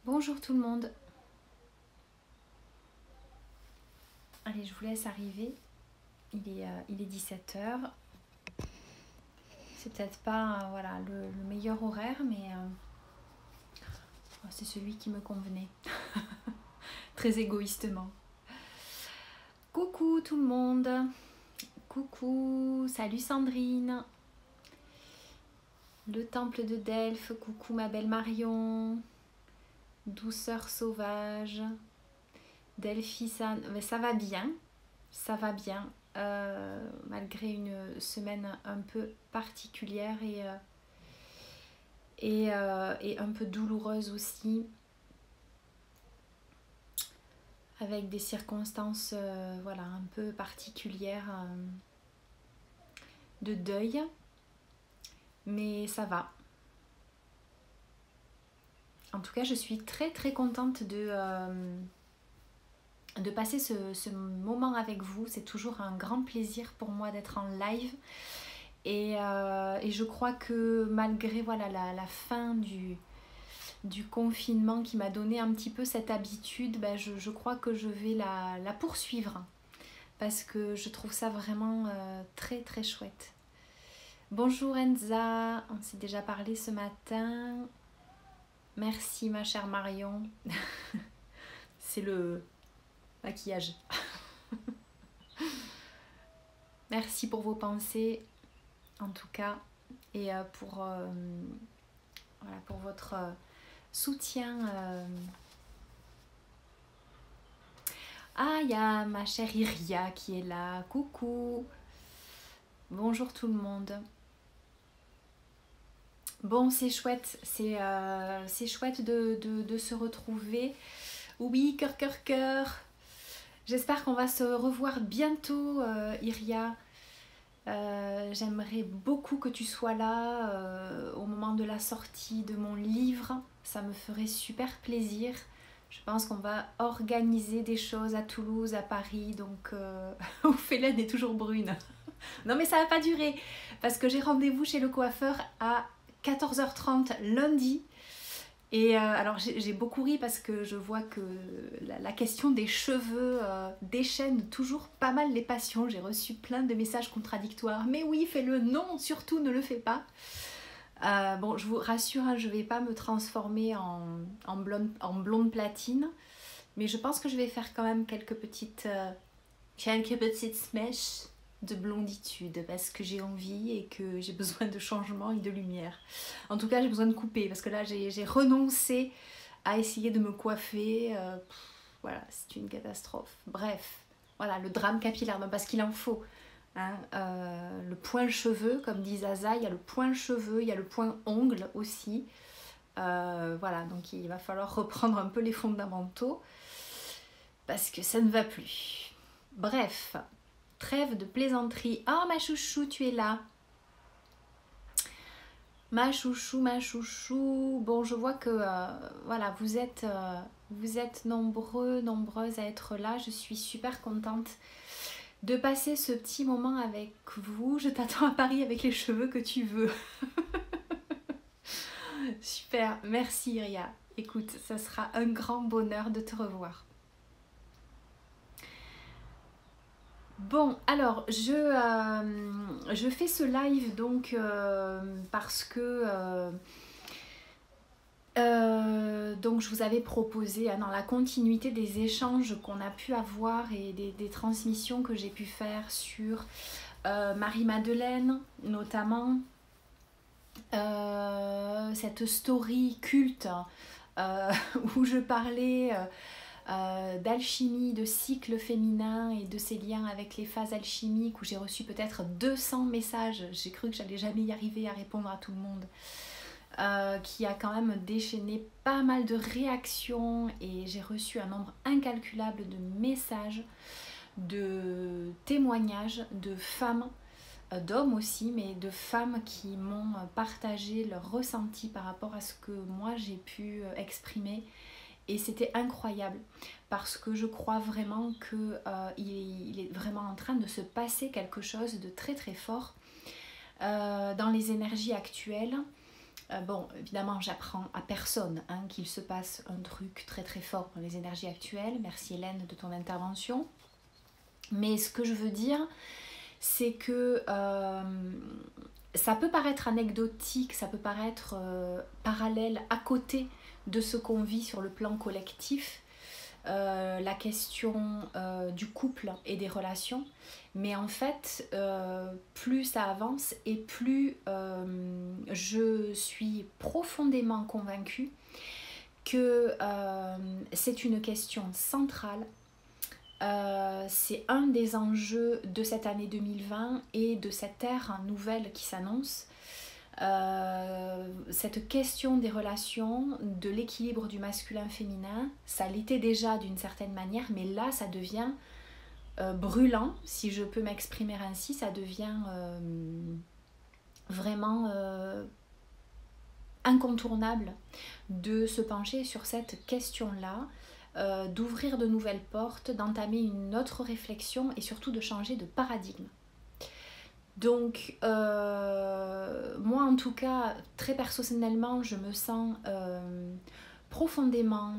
Bonjour tout le monde. Allez, je vous laisse arriver. Il est 17h. C'est peut-être pas voilà, le meilleur horaire, mais c'est celui qui me convenait. Très égoïstement. Coucou tout le monde. Coucou, salut Sandrine. Le temple de Delphes, coucou ma belle Marion. Douceur sauvage. Delphi, ça va bien. Ça va bien. Malgré une semaine un peu particulière et un peu douloureuse aussi, avec des circonstances voilà, un peu particulières de deuil, mais ça va. En tout cas, je suis très très contente de passer ce moment avec vous. C'est toujours un grand plaisir pour moi d'être en live. Et je crois que malgré voilà, la fin du confinement qui m'a donné un petit peu cette habitude, ben je crois que je vais la poursuivre. Parce que je trouve ça vraiment très très chouette. Bonjour Enza, on s'est déjà parlé ce matin. Merci ma chère Marion. C'est le maquillage. Merci pour vos pensées, en tout cas, et pour votre soutien. Ah, il y a ma chère Iria qui est là. Coucou. Bonjour tout le monde. Bon, c'est chouette. C'est chouette de se retrouver. Oui, cœur, cœur, cœur. J'espère qu'on va se revoir bientôt, Iria. J'aimerais beaucoup que tu sois là au moment de la sortie de mon livre. Ça me ferait super plaisir. Je pense qu'on va organiser des choses à Toulouse, à Paris. Donc, Ophélienne est toujours brune. Non mais ça va pas durer. Parce que j'ai rendez-vous chez le coiffeur à 14h30 lundi. Et alors j'ai beaucoup ri parce que je vois que la question des cheveux déchaîne toujours pas mal les passions. J'ai reçu plein de messages contradictoires. Mais oui, fais-le. Non, surtout ne le fais pas. Bon, je vous rassure, hein, je vais pas me transformer en blonde platine. Mais je pense que je vais faire quand même quelques petites mèches de blonditude parce que j'ai envie et que j'ai besoin de changement et de lumière. En tout cas, j'ai besoin de couper parce que là, j'ai renoncé à essayer de me coiffer. Voilà, c'est une catastrophe. Bref, voilà, le drame capillaire, non, parce qu'il en faut. Hein, le point cheveux, comme dit Zaza, il y a le point cheveux, il y a le point ongle aussi. Voilà, donc il va falloir reprendre un peu les fondamentaux parce que ça ne va plus. Bref, trêve de plaisanterie. Oh ma chouchou, tu es là. Ma chouchou, ma chouchou. Bon, je vois que voilà, vous êtes nombreux, nombreuses à être là. Je suis super contente de passer ce petit moment avec vous. Je t'attends à Paris avec les cheveux que tu veux. Super, merci Iria. Écoute, ça sera un grand bonheur de te revoir. Bon, alors, je fais ce live donc parce que donc je vous avais proposé, dans la continuité des échanges qu'on a pu avoir et des transmissions que j'ai pu faire sur Marie-Madeleine, notamment, cette story culte où je parlais d'alchimie, de cycle féminin et de ses liens avec les phases alchimiques, où j'ai reçu peut-être 200 messages. J'ai cru que j'allais jamais y arriver à répondre à tout le monde. Qui a quand même déchaîné pas mal de réactions et j'ai reçu un nombre incalculable de messages, de témoignages de femmes, d'hommes aussi, mais de femmes qui m'ont partagé leur ressenti par rapport à ce que moi j'ai pu exprimer. Et c'était incroyable parce que je crois vraiment qu'il est vraiment en train de se passer quelque chose de très très fort dans les énergies actuelles. Bon, évidemment, j'apprends à personne hein, qu'il se passe un truc très très fort dans les énergies actuelles. Merci Hélène de ton intervention. Mais ce que je veux dire, c'est que ça peut paraître anecdotique, ça peut paraître parallèle à côté de ce qu'on vit sur le plan collectif, la question du couple et des relations. Mais en fait, plus ça avance et plus je suis profondément convaincue que c'est une question centrale. C'est un des enjeux de cette année 2020 et de cette ère nouvelle qui s'annonce. Cette question des relations, de l'équilibre du masculin-féminin, ça l'était déjà d'une certaine manière, mais là ça devient brûlant, si je peux m'exprimer ainsi, ça devient vraiment incontournable de se pencher sur cette question-là, d'ouvrir de nouvelles portes, d'entamer une autre réflexion et surtout de changer de paradigme. Donc, moi en tout cas, très personnellement, je me sens profondément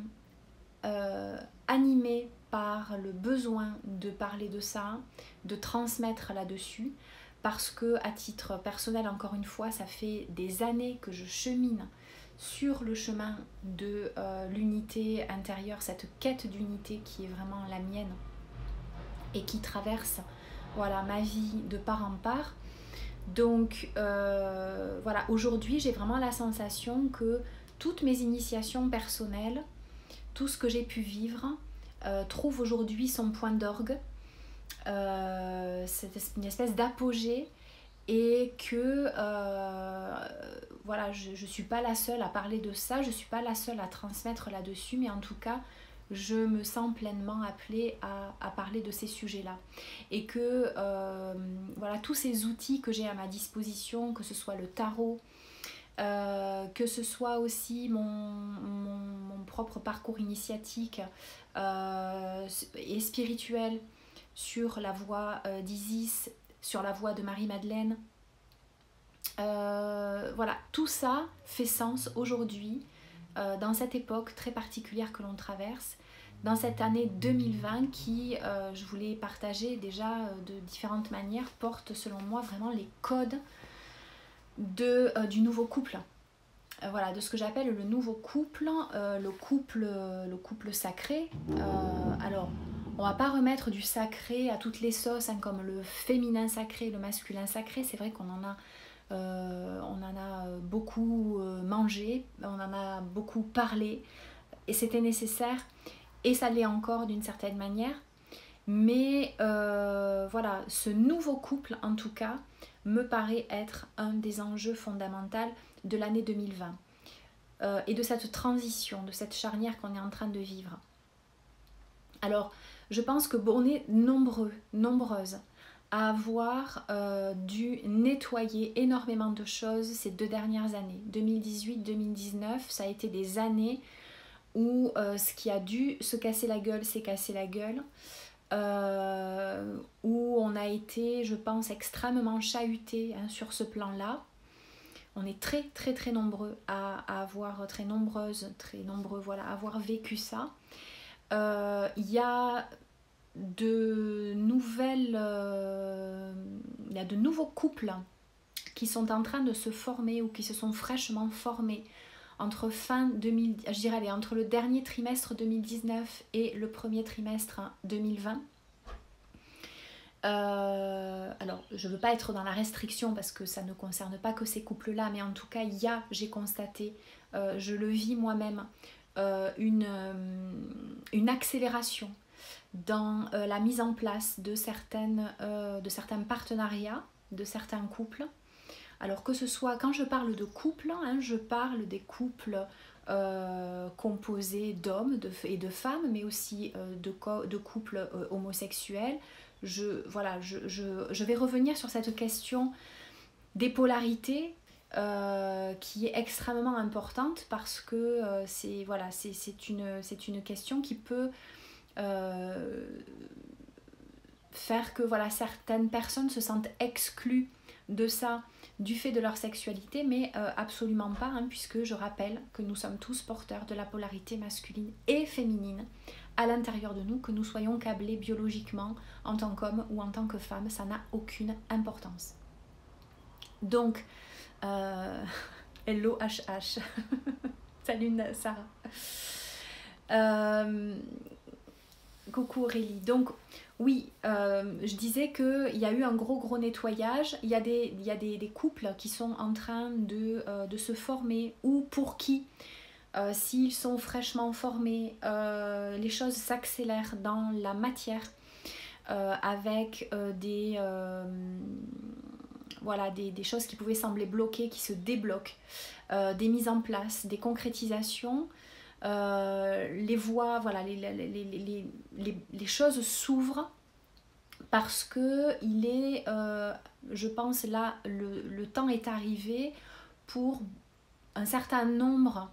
animée par le besoin de parler de ça, de transmettre là-dessus, parce que à titre personnel, encore une fois, ça fait des années que je chemine sur le chemin de l'unité intérieure, cette quête d'unité qui est vraiment la mienne et qui traverse voilà, ma vie de part en part. Donc voilà, aujourd'hui j'ai vraiment la sensation que toutes mes initiations personnelles, tout ce que j'ai pu vivre, trouve aujourd'hui son point d'orgue. C'est une espèce d'apogée et que voilà, je ne suis pas la seule à parler de ça, je ne suis pas la seule à transmettre là-dessus, mais en tout cas je me sens pleinement appelée à parler de ces sujets-là. Et que voilà, tous ces outils que j'ai à ma disposition, que ce soit le tarot, que ce soit aussi mon propre parcours initiatique et spirituel sur la voie d'Isis, sur la voie de Marie-Madeleine, voilà, tout ça fait sens aujourd'hui dans cette époque très particulière que l'on traverse, dans cette année 2020 qui, je voulais partager déjà de différentes manières, porte selon moi vraiment les codes du nouveau couple. Voilà, de ce que j'appelle le nouveau couple, le couple sacré. Alors, on va pas remettre du sacré à toutes les sauces, hein, comme le féminin sacré, le masculin sacré. C'est vrai qu'on en a beaucoup mangé, on en a beaucoup parlé, et c'était nécessaire, et ça l'est encore d'une certaine manière. Mais voilà, ce nouveau couple, en tout cas, me paraît être un des enjeux fondamentaux de l'année 2020 et de cette transition, de cette charnière qu'on est en train de vivre. Alors, je pense que on est nombreuses à avoir dû nettoyer énormément de choses ces 2 dernières années. 2018-2019, ça a été des années où ce qui a dû se casser la gueule s'est cassé la gueule. Où on a été, je pense, extrêmement chahuté hein, sur ce plan-là. On est très nombreux à avoir, très nombreux, voilà, à avoir vécu ça. Il y a de nouveaux couples qui sont en train de se former ou qui se sont fraîchement formés entre entre le dernier trimestre 2019 et le premier trimestre 2020. Alors, je ne veux pas être dans la restriction parce que ça ne concerne pas que ces couples-là, mais en tout cas, j'ai constaté, je le vis moi-même, une accélération dans la mise en place de certains partenariats, de certains couples. Alors que ce soit, quand je parle de couple, hein, je parle des couples composés d'hommes et de femmes, mais aussi de couples homosexuels. Je vais revenir sur cette question des polarités qui est extrêmement importante parce que c'est une question qui peut faire que voilà, certaines personnes se sentent exclues de ça du fait de leur sexualité, mais absolument pas, hein, puisque je rappelle que nous sommes tous porteurs de la polarité masculine et féminine à l'intérieur de nous, que nous soyons câblés biologiquement en tant qu'homme ou en tant que femme, ça n'a aucune importance. Donc, hello HH, salut Sarah. Coucou Aurélie. Donc oui, je disais qu'il y a eu un gros nettoyage. Il y a des couples qui sont en train de se former, ou pour qui, s'ils sont fraîchement formés, les choses s'accélèrent dans la matière avec voilà, des choses qui pouvaient sembler bloquées, qui se débloquent, des mises en place, des concrétisations. Les voies, voilà, les choses s'ouvrent parce que il est, je pense là, le temps est arrivé pour un certain nombre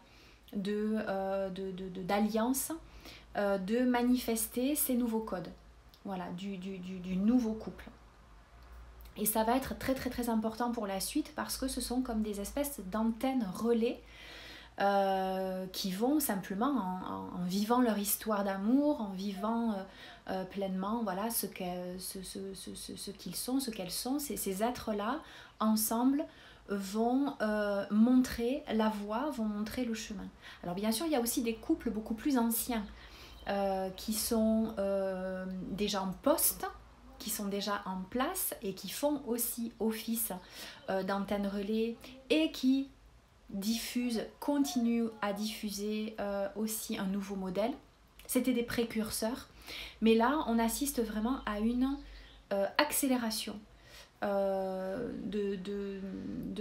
d'alliances de manifester ces nouveaux codes, voilà, du nouveau couple. Et ça va être très important pour la suite parce que ce sont comme des espèces d'antennes relais qui vont simplement en vivant leur histoire d'amour, en vivant pleinement, voilà, ce qu'ils sont, ce qu'elles sont, ces êtres-là, ensemble, vont montrer la voie, vont montrer le chemin. Alors bien sûr, il y a aussi des couples beaucoup plus anciens qui sont déjà en poste, qui sont déjà en place et qui font aussi office d'antenne relais et qui continuent à diffuser aussi un nouveau modèle. C'était des précurseurs, mais là on assiste vraiment à une accélération de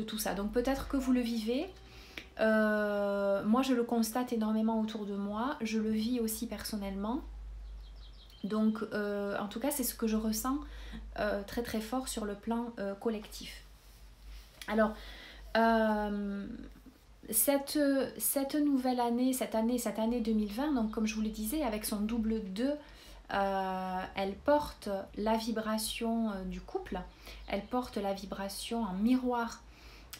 tout ça. Donc peut-être que vous le vivez, moi je le constate énormément autour de moi, je le vis aussi personnellement. Donc en tout cas c'est ce que je ressens très fort sur le plan collectif. Alors cette nouvelle année, cette année 2020, donc comme je vous le disais, avec son double 2, elle porte la vibration du couple, elle porte la vibration en miroir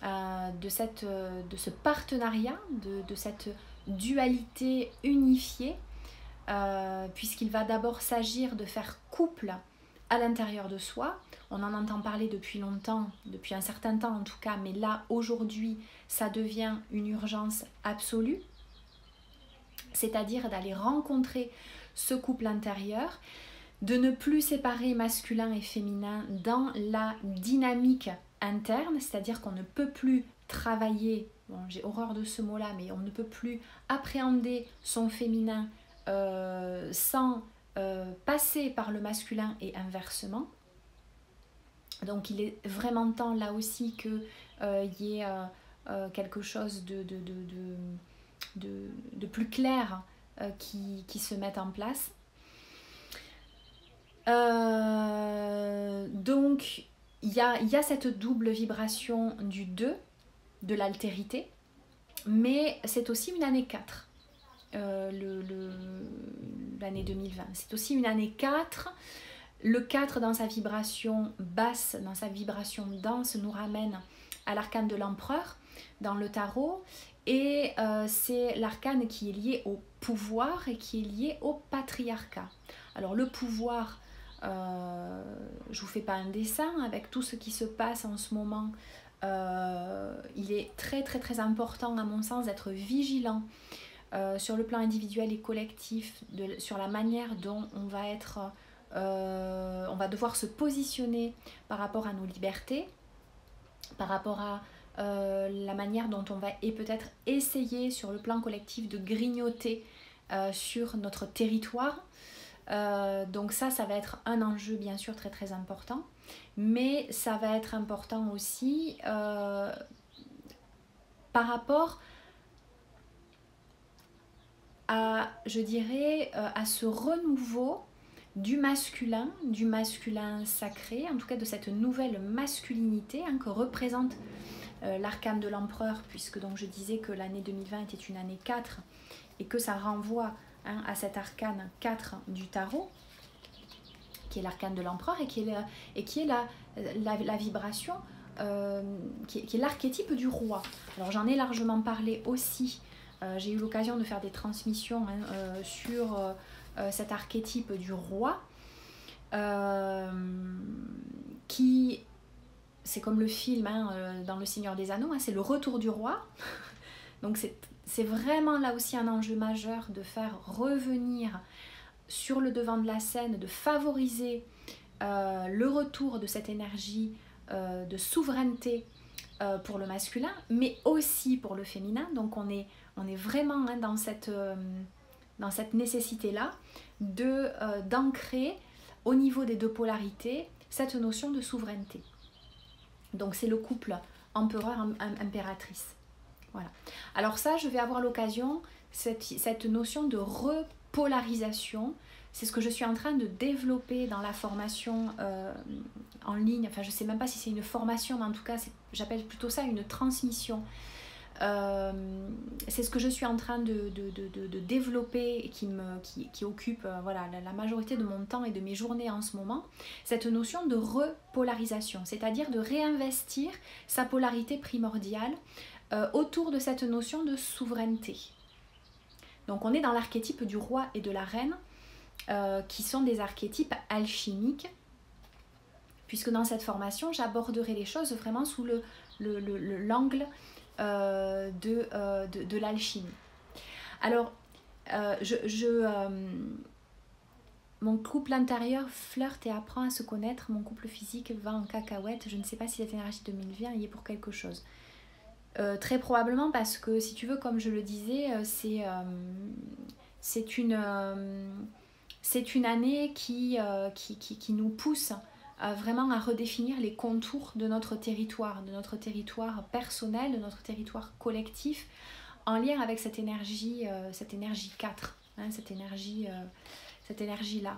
de ce partenariat, de cette dualité unifiée, puisqu'il va d'abord s'agir de faire couple à l'intérieur de soi. On en entend parler depuis longtemps, depuis un certain temps en tout cas, mais là aujourd'hui ça devient une urgence absolue, c'est-à-dire d'aller rencontrer ce couple intérieur, de ne plus séparer masculin et féminin dans la dynamique interne, c'est-à-dire qu'on ne peut plus travailler, bon, j'ai horreur de ce mot-là, mais on ne peut plus appréhender son féminin sans passer par le masculin et inversement. Donc il est vraiment temps là aussi qu'il y ait quelque chose de plus clair qui se mette en place. Donc il y a cette double vibration du 2, de l'altérité, mais c'est aussi une année 4. L'année 2020, c'est aussi une année 4. Le 4 dans sa vibration basse, dans sa vibration dense, nous ramène à l'arcane de l'empereur dans le tarot, et c'est l'arcane qui est lié au pouvoir et qui est lié au patriarcat. Alors le pouvoir, je vous fais pas un dessin avec tout ce qui se passe en ce moment, il est très important à mon sens d'être vigilant sur le plan individuel et collectif, sur la manière dont on va être, on va devoir se positionner par rapport à nos libertés, par rapport à la manière dont on va peut-être essayer sur le plan collectif de grignoter sur notre territoire. Donc ça va être un enjeu bien sûr très important, mais ça va être important aussi par rapport à, je dirais, à ce renouveau du masculin sacré, en tout cas de cette nouvelle masculinité que représente l'arcane de l'empereur, puisque donc je disais que l'année 2020 était une année 4 et que ça renvoie à cet arcane 4 du tarot, qui est l'arcane de l'empereur et qui est la vibration qui est l'archétype du roi. Alors j'en ai largement parlé aussi, j'ai eu l'occasion de faire des transmissions sur cet archétype du roi, qui, c'est comme le film dans Le Seigneur des Anneaux, c'est le retour du roi. Donc c'est vraiment là aussi un enjeu majeur de faire revenir sur le devant de la scène, de favoriser le retour de cette énergie de souveraineté pour le masculin, mais aussi pour le féminin. Donc on est vraiment dans cette nécessité-là d'ancrer au niveau des deux polarités cette notion de souveraineté. Donc c'est le couple empereur-impératrice. Voilà. Alors ça, je vais avoir l'occasion, cette notion de repolarisation, c'est ce que je suis en train de développer dans la formation en ligne. Enfin, je ne sais même pas si c'est une formation, mais en tout cas, j'appelle plutôt ça une transmission. C'est ce que je suis en train de développer et qui occupe voilà, la majorité de mon temps et de mes journées en ce moment. Cette notion de repolarisation, c'est-à-dire de réinvestir sa polarité primordiale autour de cette notion de souveraineté. Donc on est dans l'archétype du roi et de la reine, qui sont des archétypes alchimiques, puisque dans cette formation, j'aborderai les choses vraiment sous l'angle de l'alchimie. Alors, mon couple intérieur flirte et apprend à se connaître, mon couple physique va en cacahuète. Je ne sais pas si cette énergie de 2020 y est pour quelque chose. Très probablement parce que, si tu veux, comme je le disais, c'est une année qui nous pousse vraiment à redéfinir les contours de notre territoire personnel, de notre territoire collectif, en lien avec cette énergie 4, cette énergie-là.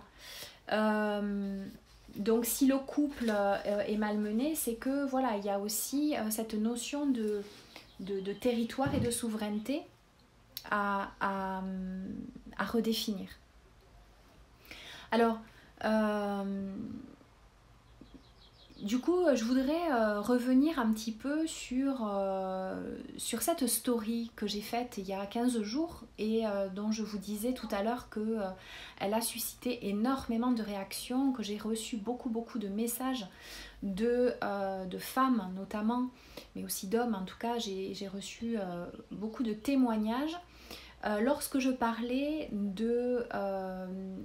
Donc si le couple est malmené, c'est que voilà, il y a aussi cette notion de territoire et de souveraineté à redéfinir. Alors, du coup, je voudrais revenir un petit peu sur cette story que j'ai faite il y a 15 jours et dont je vous disais tout à l'heure qu'elle a suscité énormément de réactions, que j'ai reçu beaucoup de messages de femmes notamment, mais aussi d'hommes en tout cas. J'ai reçu beaucoup de témoignages lorsque je parlais de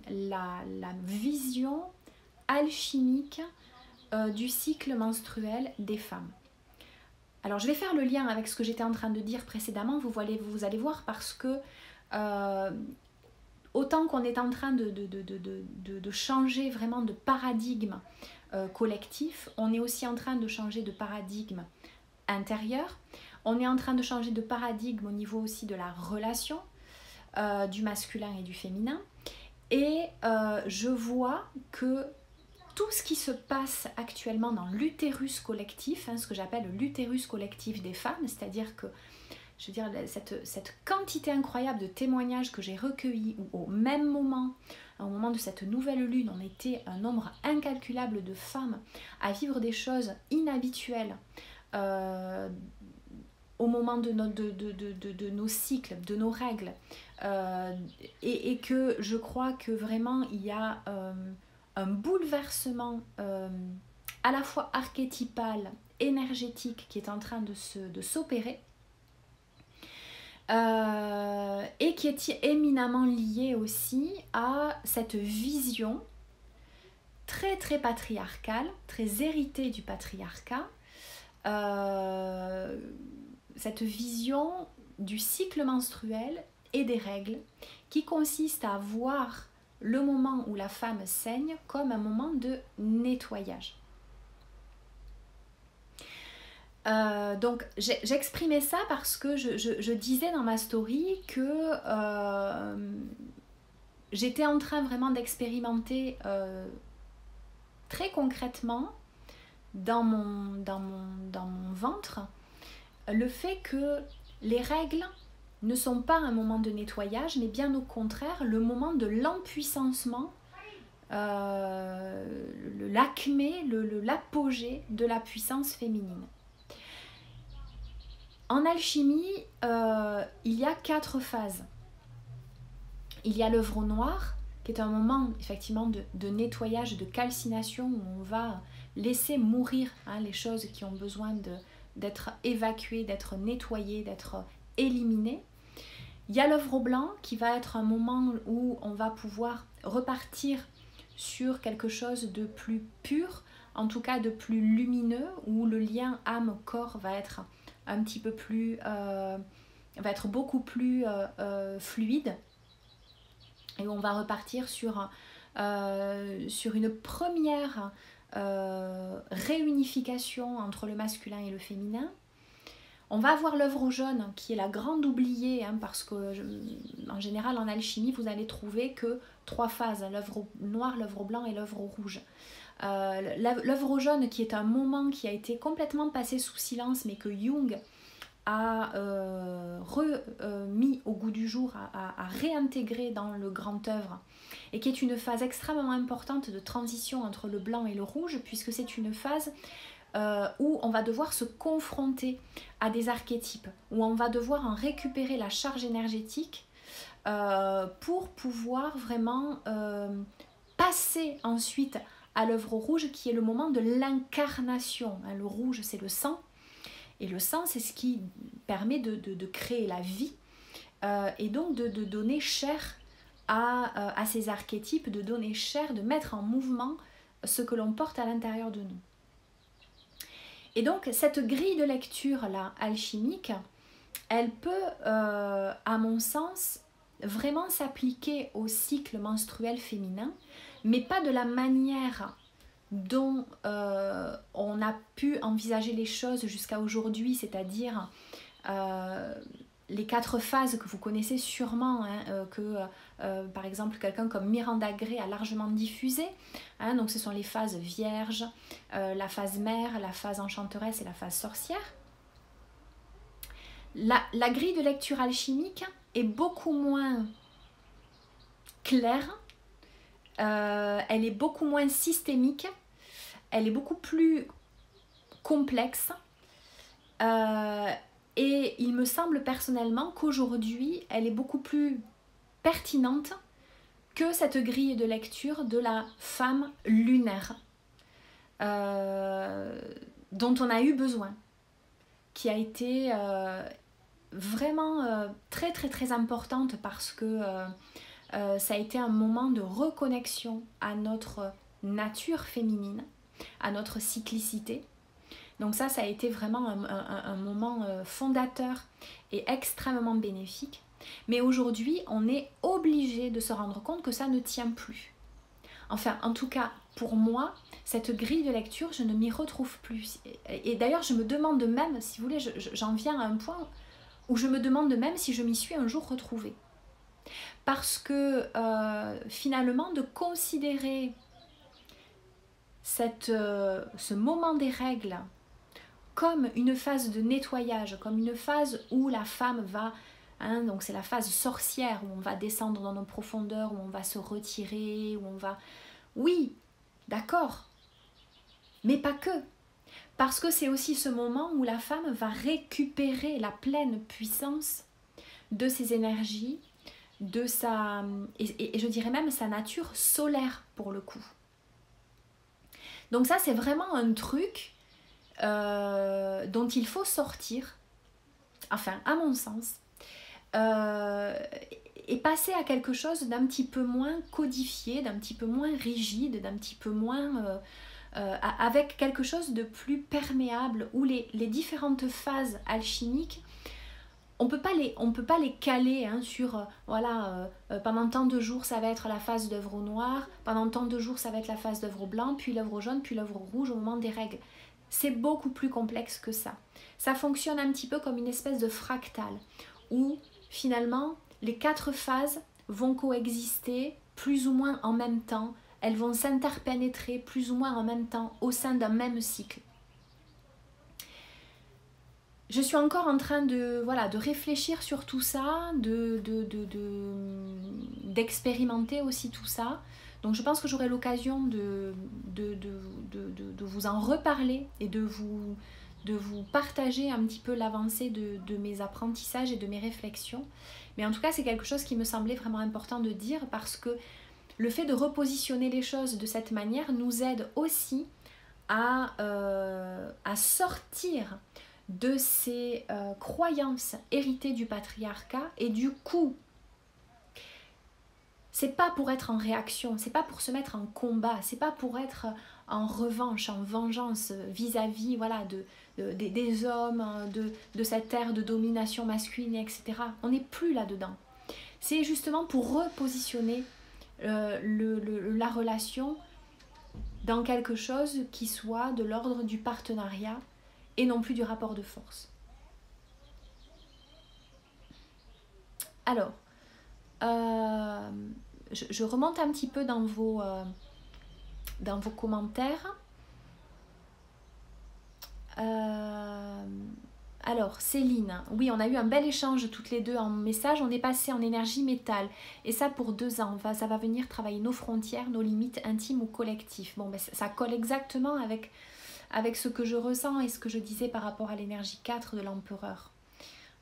la vision alchimique du cycle menstruel des femmes. Alors je vais faire le lien avec ce que j'étais en train de dire précédemment, vous allez voir, parce que autant qu'on est en train de changer vraiment de paradigme collectif, on est aussi en train de changer de paradigme intérieur, on est en train de changer de paradigme au niveau aussi de la relation du masculin et du féminin, et je vois que tout ce qui se passe actuellement dans l'utérus collectif, ce que j'appelle l'utérus collectif des femmes, c'est-à-dire que, je veux dire, cette quantité incroyable de témoignages que j'ai recueillis, où au même moment, au moment de cette nouvelle lune, on était un nombre incalculable de femmes à vivre des choses inhabituelles au moment de nos cycles, de nos règles, et que je crois que vraiment il y a un bouleversement à la fois archétypal, énergétique qui est en train de s'opérer et qui est éminemment lié aussi à cette vision très patriarcale, très héritée du patriarcat, cette vision du cycle menstruel et des règles qui consiste à voir le moment où la femme saigne comme un moment de nettoyage. Donc j'exprimais ça parce que je disais dans ma story que j'étais en train vraiment d'expérimenter très concrètement dans mon ventre le fait que les règles ne sont pas un moment de nettoyage, mais bien au contraire le moment de l'empuissancement l'acmé, l'apogée de la puissance féminine. En alchimie, il y a 4 phases. Il y a l'œuvre au noir, qui est un moment effectivement de nettoyage, de calcination, où on va laisser mourir les choses qui ont besoin d'être évacuées, d'être nettoyées, d'être éliminées. Il y a l'œuvre au blanc, qui va être un moment où on va pouvoir repartir sur quelque chose de plus pur, en tout cas de plus lumineux, où le lien âme-corps va être un petit peu plus, va être beaucoup plus fluide, et on va repartir sur une première réunification entre le masculin et le féminin. On va avoir l'œuvre au jaune, qui est la grande oubliée, parce que en général en alchimie vous allez trouver que 3 phases, l'œuvre au noir, l'œuvre au blanc et l'œuvre au rouge. L'œuvre au jaune, qui est un moment qui a été complètement passé sous silence, mais que Jung a remis au goût du jour, a réintégré dans le grand œuvre, et qui est une phase extrêmement importante de transition entre le blanc et le rouge, puisque c'est une phase où on va devoir se confronter à des archétypes, où on va devoir en récupérer la charge énergétique pour pouvoir vraiment passer ensuite à l'œuvre rouge, qui est le moment de l'incarnation. Le rouge, c'est le sang, et le sang, c'est ce qui permet de créer la vie, et donc de donner chair à ces archétypes, de donner chair, de mettre en mouvement ce que l'on porte à l'intérieur de nous. Et donc cette grille de lecture là, alchimique, elle peut, à mon sens, vraiment s'appliquer au cycle menstruel féminin, mais pas de la manière dont on a pu envisager les choses jusqu'à aujourd'hui, c'est-à-dire les 4 phases que vous connaissez sûrement, que par exemple quelqu'un comme Miranda Gray a largement diffusé. Donc ce sont les phases vierge, la phase mère, la phase enchanteresse et la phase sorcière. La grille de lecture alchimique est beaucoup moins claire, elle est beaucoup moins systémique, elle est beaucoup plus complexe. Et il me semble personnellement qu'aujourd'hui, elle est beaucoup plus pertinente que cette grille de lecture de la femme lunaire dont on a eu besoin, qui a été vraiment très très très importante, parce que ça a été un moment de reconnexion à notre nature féminine, à notre cyclicité. Donc ça a été vraiment un moment fondateur et extrêmement bénéfique. Mais aujourd'hui, on est obligé de se rendre compte que ça ne tient plus. Enfin, en tout cas, pour moi, cette grille de lecture, je ne m'y retrouve plus. Et d'ailleurs, je me demande même, si vous voulez, j'en viens à un point où je me demande même si je m'y suis un jour retrouvée. Parce que finalement, de considérer ce moment des règles comme une phase de nettoyage, comme une phase où la femme va, donc c'est la phase sorcière, où on va descendre dans nos profondeurs, où on va se retirer, où on va... Oui, d'accord, mais pas que. Parce que c'est aussi ce moment où la femme va récupérer la pleine puissance de ses énergies, de sa... et je dirais même sa nature solaire pour le coup. Donc ça, c'est vraiment un truc dont il faut sortir, enfin à mon sens, et passer à quelque chose d'un petit peu moins codifié, d'un petit peu moins rigide, d'un petit peu moins avec quelque chose de plus perméable, où les différentes phases alchimiques, on peut pas les caler sur voilà, pendant tant de jours ça va être la phase d'œuvre au noir, pendant tant de jours ça va être la phase d'œuvre au blanc, puis l'œuvre au jaune, puis l'œuvre au rouge au moment des règles. C'est beaucoup plus complexe que ça. Ça fonctionne un petit peu comme une espèce de fractal, où finalement les 4 phases vont coexister plus ou moins en même temps, elles vont s'interpénétrer plus ou moins en même temps au sein d'un même cycle. Je suis encore en train de réfléchir sur tout ça, d'expérimenter aussi tout ça, Donc je pense que j'aurai l'occasion de vous en reparler et de vous partager un petit peu l'avancée de mes apprentissages et de mes réflexions. Mais en tout cas, c'est quelque chose qui me semblait vraiment important de dire parce que le fait de repositionner les choses de cette manière nous aide aussi à sortir de ces croyances héritées du patriarcat et du coup, c'est pas pour être en réaction, c'est pas pour se mettre en combat, c'est pas pour être en revanche, en vengeance vis-à-vis voilà, des hommes, de cette ère de domination masculine, etc. On n'est plus là-dedans. C'est justement pour repositionner la relation dans quelque chose qui soit de l'ordre du partenariat et non plus du rapport de force. Alors, je remonte un petit peu dans vos commentaires. Alors, Céline, oui, on a eu un bel échange toutes les deux en message. On est passé en énergie métal. Et ça pour 2 ans. Enfin, ça va venir travailler nos frontières, nos limites intimes ou collectives. Bon, ben, ça colle exactement avec ce que je ressens et ce que je disais par rapport à l'énergie 4 de l'empereur.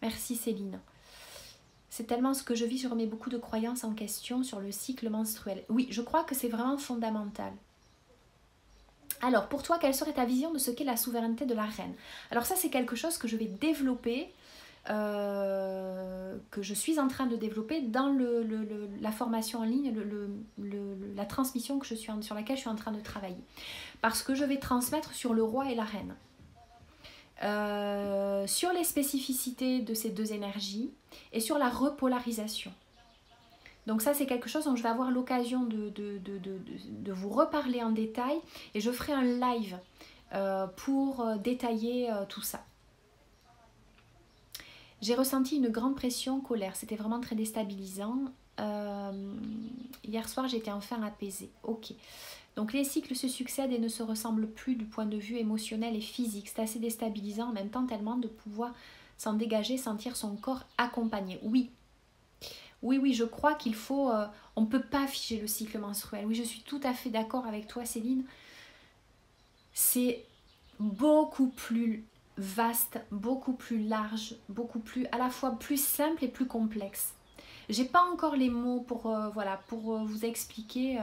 Merci Céline. C'est tellement ce que je vis, je remets beaucoup de croyances en question sur le cycle menstruel. Oui, je crois que c'est vraiment fondamental. Alors, pour toi, quelle serait ta vision de ce qu'est la souveraineté de la reine? Alors ça, c'est quelque chose que je vais développer, que je suis en train de développer dans la formation en ligne, la transmission que sur laquelle je suis en train de travailler. Parce que je vais transmettre sur le roi et la reine. Sur les spécificités de ces 2 énergies et sur la repolarisation. Donc ça, c'est quelque chose dont je vais avoir l'occasion de vous reparler en détail et je ferai un live pour détailler tout ça. J'ai ressenti une grande pression, colère. C'était vraiment très déstabilisant. Hier soir, j'étais enfin apaisée. Ok. Donc les cycles se succèdent et ne se ressemblent plus du point de vue émotionnel et physique. C'est assez déstabilisant en même temps tellement de pouvoir s'en dégager, sentir son corps accompagné. Oui. Oui, je crois qu'il faut... on ne peut pas figer le cycle menstruel. Oui, je suis tout à fait d'accord avec toi, Céline. C'est beaucoup plus vaste, beaucoup plus large, beaucoup plus... à la fois plus simple et plus complexe. J'ai pas encore les mots pour vous expliquer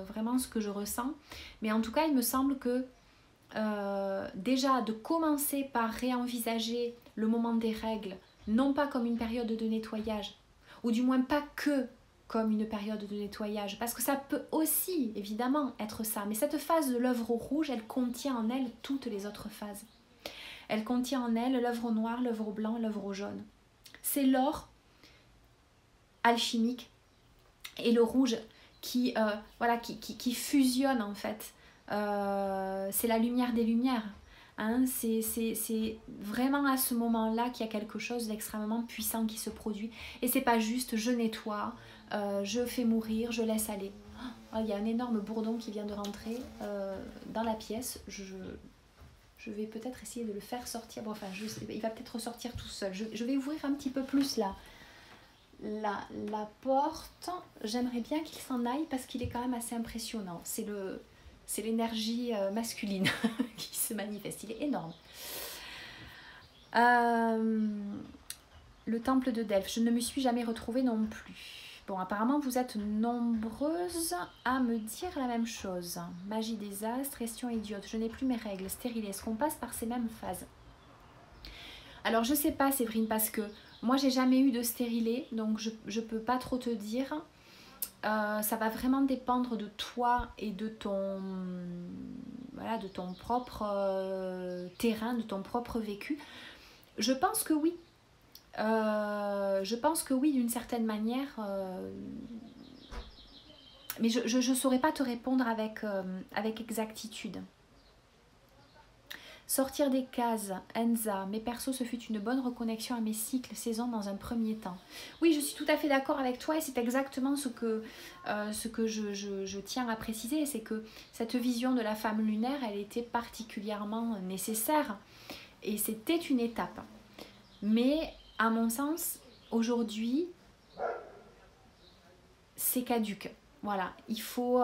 vraiment ce que je ressens. Mais en tout cas, il me semble que déjà de commencer par réenvisager le moment des règles, non pas comme une période de nettoyage, ou du moins pas que comme une période de nettoyage, parce que ça peut aussi évidemment être ça, mais cette phase de l'œuvre au rouge, elle contient en elle toutes les autres phases. Elle contient en elle l'œuvre au noir, l'œuvre au blanc, l'œuvre au jaune. C'est l'or alchimique et le rouge qui fusionne en fait. C'est la lumière des lumières. Hein, c'est vraiment à ce moment-là qu'il y a quelque chose d'extrêmement puissant qui se produit. Et c'est pas juste je nettoie, je fais mourir, je laisse aller. Oh, il y a un énorme bourdon qui vient de rentrer dans la pièce. Je vais peut-être essayer de le faire sortir. Bon, enfin, il va peut-être ressortir tout seul. Je vais ouvrir un petit peu plus la porte. J'aimerais bien qu'il s'en aille parce qu'il est quand même assez impressionnant. C'est l'énergie masculine qui se manifeste. Il est énorme. Le temple de Delphes. Je ne me suis jamais retrouvée non plus. Bon, apparemment, vous êtes nombreuses à me dire la même chose. Magie des astres, question idiote. Je n'ai plus mes règles. Stérilées. Est-ce qu'on passe par ces mêmes phases? Alors, je sais pas, Séverine, parce que moi, j'ai jamais eu de stérilé. Donc, je peux pas trop te dire. Ça va vraiment dépendre de toi et de ton propre terrain, de ton propre vécu. Je pense que oui. D'une certaine manière. Mais je ne saurais pas te répondre avec exactitude. Sortir des cases, Enza, mes persos, ce fut une bonne reconnexion à mes cycles, saisons dans un premier temps. Oui, je suis tout à fait d'accord avec toi et c'est exactement ce que je tiens à préciser, c'est que cette vision de la femme lunaire, elle était particulièrement nécessaire et c'était une étape. Mais à mon sens, aujourd'hui, c'est caduque. Voilà, il faut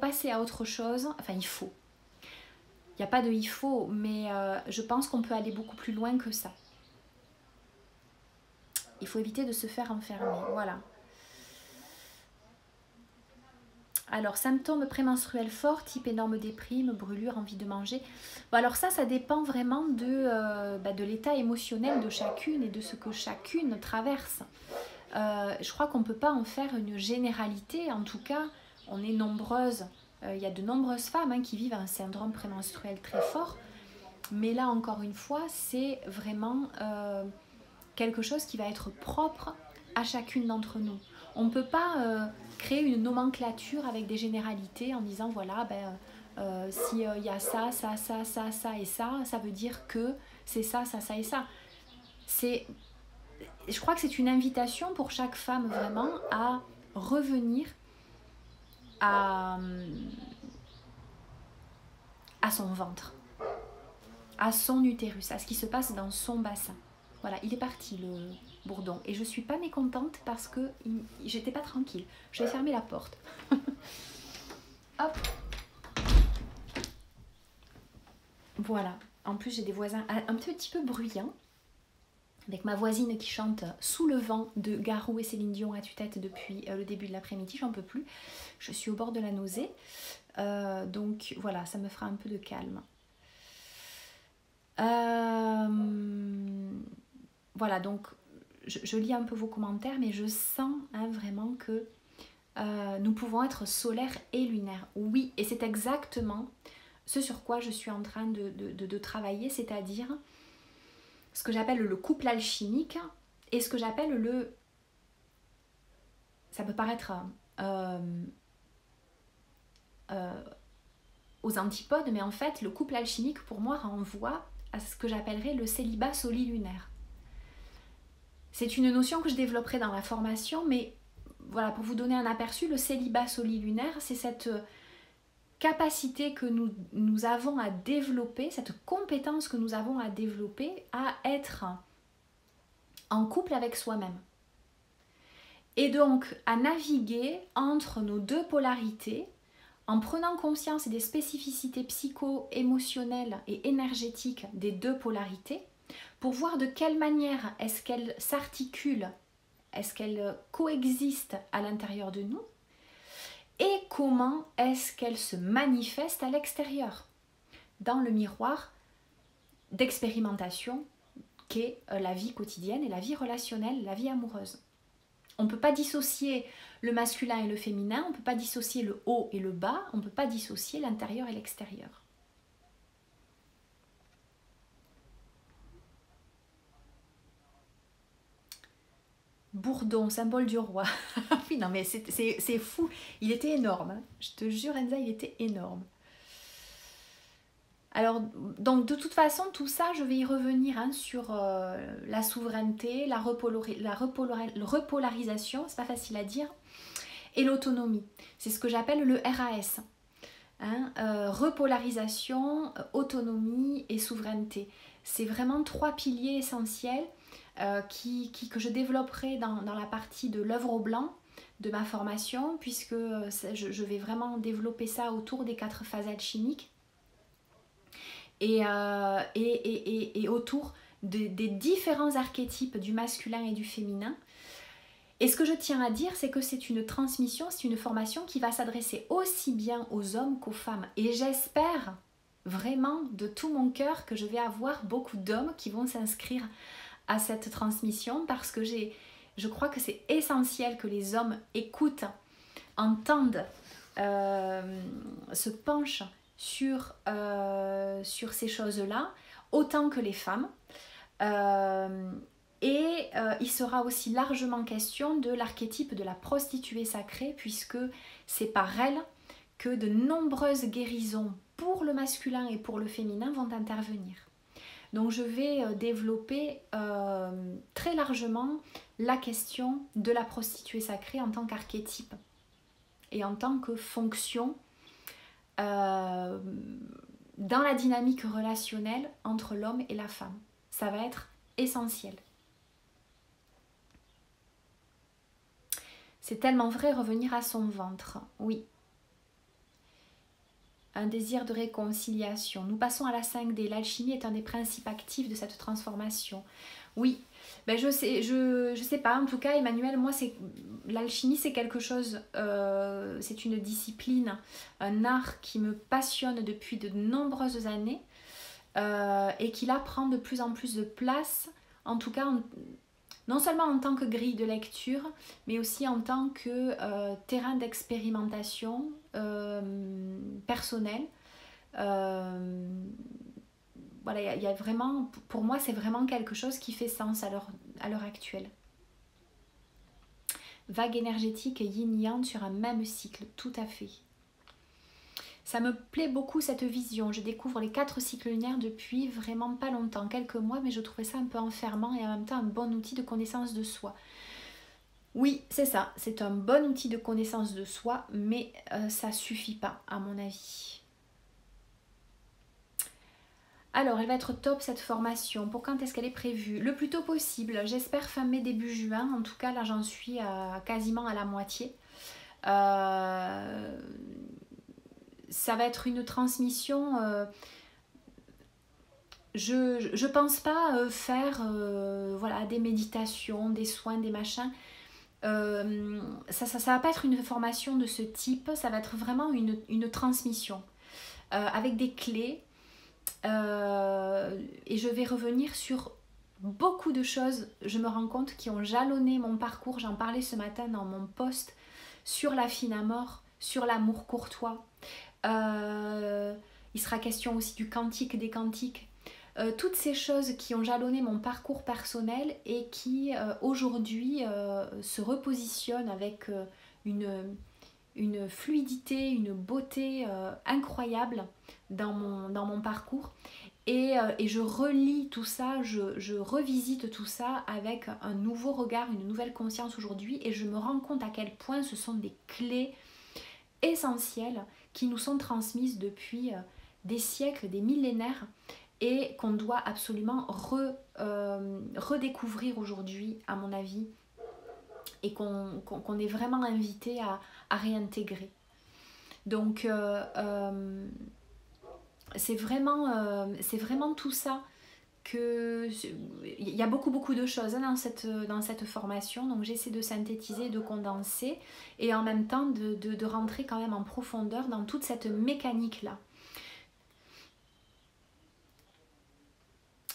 passer à autre chose. Enfin, il faut. Il n'y a pas de il faut, mais je pense qu'on peut aller beaucoup plus loin que ça. Il faut éviter de se faire enfermer. Voilà. Alors, symptômes prémenstruels forts, type énorme déprime, brûlure, envie de manger. Bon, alors ça dépend vraiment de l'état émotionnel de chacune et de ce que chacune traverse. Je crois qu'on ne peut pas en faire une généralité. En tout cas, on est nombreuses. Il y a de nombreuses femmes qui vivent un syndrome prémenstruel très fort. Mais là, encore une fois, c'est vraiment quelque chose qui va être propre à chacune d'entre nous. On ne peut pas créer une nomenclature avec des généralités en disant voilà, si il y a ça, ça, ça, ça, ça et ça, ça veut dire que c'est ça, ça, ça et ça. Je crois que c'est une invitation pour chaque femme vraiment à revenir à son ventre, à son utérus, à ce qui se passe dans son bassin. Voilà, il est parti le bourdon. Et je suis pas mécontente parce que j'étais pas tranquille. Je vais fermer la porte. Hop. Voilà. En plus, j'ai des voisins un petit peu bruyants. Avec ma voisine qui chante Sous le vent de Garou et Céline Dion à tue-tête depuis le début de l'après-midi. J'en peux plus. Je suis au bord de la nausée. Donc voilà, ça me fera un peu de calme. Voilà, donc je lis un peu vos commentaires, mais je sens vraiment que nous pouvons être solaires et lunaires. Oui, et c'est exactement ce sur quoi je suis en train de travailler, c'est-à-dire ce que j'appelle le couple alchimique et ce que j'appelle le... Ça peut paraître aux antipodes, mais en fait, le couple alchimique, pour moi, renvoie à ce que j'appellerais le célibat solilunaire. C'est une notion que je développerai dans la formation, mais voilà, pour vous donner un aperçu, le célibat solilunaire, c'est cette capacité que nous avons à développer, cette compétence que nous avons à développer, à être en couple avec soi-même. Et donc, à naviguer entre nos deux polarités, en prenant conscience des spécificités psycho-émotionnelles et énergétiques des deux polarités, pour voir de quelle manière est-ce qu'elles s'articulent, est-ce qu'elles coexistent à l'intérieur de nous, et comment est-ce qu'elles se manifestent à l'extérieur, dans le miroir d'expérimentation qu'est la vie quotidienne et la vie relationnelle, la vie amoureuse. On ne peut pas dissocier le masculin et le féminin, on ne peut pas dissocier le haut et le bas, on ne peut pas dissocier l'intérieur et l'extérieur. Bourdon, symbole du roi. Oui, non mais c'est fou. Il était énorme. Hein. Je te jure, Enza, il était énorme. Alors, donc de toute façon, tout ça, je vais y revenir sur la souveraineté, la repolarisation, c'est pas facile à dire, et l'autonomie. C'est ce que j'appelle le RAS. Hein, repolarisation, autonomie et souveraineté. C'est vraiment trois piliers essentiels que je développerai dans la partie de l'œuvre au blanc de ma formation, puisque je vais vraiment développer ça autour des 4 phases alchimiques et autour des différents archétypes du masculin et du féminin. Et ce que je tiens à dire, c'est que c'est une transmission, c'est une formation qui va s'adresser aussi bien aux hommes qu'aux femmes. Et j'espère vraiment de tout mon cœur que je vais avoir beaucoup d'hommes qui vont s'inscrire à cette transmission, parce que je crois que c'est essentiel que les hommes écoutent, entendent, se penchent sur ces choses-là, autant que les femmes. Il sera aussi largement question de l'archétype de la prostituée sacrée, puisque c'est par elle que de nombreuses guérisons pour le masculin et pour le féminin vont intervenir. Donc je vais développer très largement la question de la prostituée sacrée en tant qu'archétype et en tant que fonction dans la dynamique relationnelle entre l'homme et la femme. Ça va être essentiel. C'est tellement vrai, revenir à son ventre. Oui. Un désir de réconciliation. Nous passons à la 5D. L'alchimie est un des principes actifs de cette transformation. Oui, ben je sais pas. En tout cas, Emmanuel, moi, l'alchimie, c'est quelque chose, c'est une discipline, un art qui me passionne depuis de nombreuses années et qui là prend de plus en plus de place, en tout cas, non seulement en tant que grille de lecture, mais aussi en tant que terrain d'expérimentation personnelle. Voilà, il y a vraiment, pour moi, c'est vraiment quelque chose qui fait sens à l'heure actuelle. Vague énergétique et yin-yang sur un même cycle, tout à fait. Ça me plaît beaucoup cette vision. Je découvre les 4 cycles lunaires depuis vraiment pas longtemps, quelques mois, mais je trouvais ça un peu enfermant et en même temps un bon outil de connaissance de soi. Oui, c'est ça, c'est un bon outil de connaissance de soi, mais ça suffit pas à mon avis. Alors, elle va être top cette formation. Pour quand est-ce qu'elle est prévue? Le plus tôt possible. J'espère fin mai, début juin. En tout cas, là, j'en suis quasiment à la moitié. Ça va être une transmission. Je pense pas faire voilà, des méditations, des soins, des machins. Ça va pas être une formation de ce type. Ça va être vraiment une transmission avec des clés. Et je vais revenir sur beaucoup de choses, je me rends compte, qui ont jalonné mon parcours. J'en parlais ce matin dans mon post sur la fine à mort, sur l'amour courtois. Il sera question aussi du cantique des cantiques. Toutes ces choses qui ont jalonné mon parcours personnel et qui aujourd'hui se repositionnent avec une fluidité, une beauté incroyable dans mon parcours. Et je relis tout ça, je revisite tout ça avec un nouveau regard, une nouvelle conscience aujourd'hui, et je me rends compte à quel point ce sont des clés essentielles qui nous sont transmises depuis des siècles, des millénaires, et qu'on doit absolument redécouvrir aujourd'hui, à mon avis, et qu'on est vraiment invité à réintégrer. Donc c'est vraiment tout ça que... Il y a beaucoup de choses dans cette formation, donc j'essaie de synthétiser, de condenser, et en même temps de rentrer quand même en profondeur dans toute cette mécanique-là.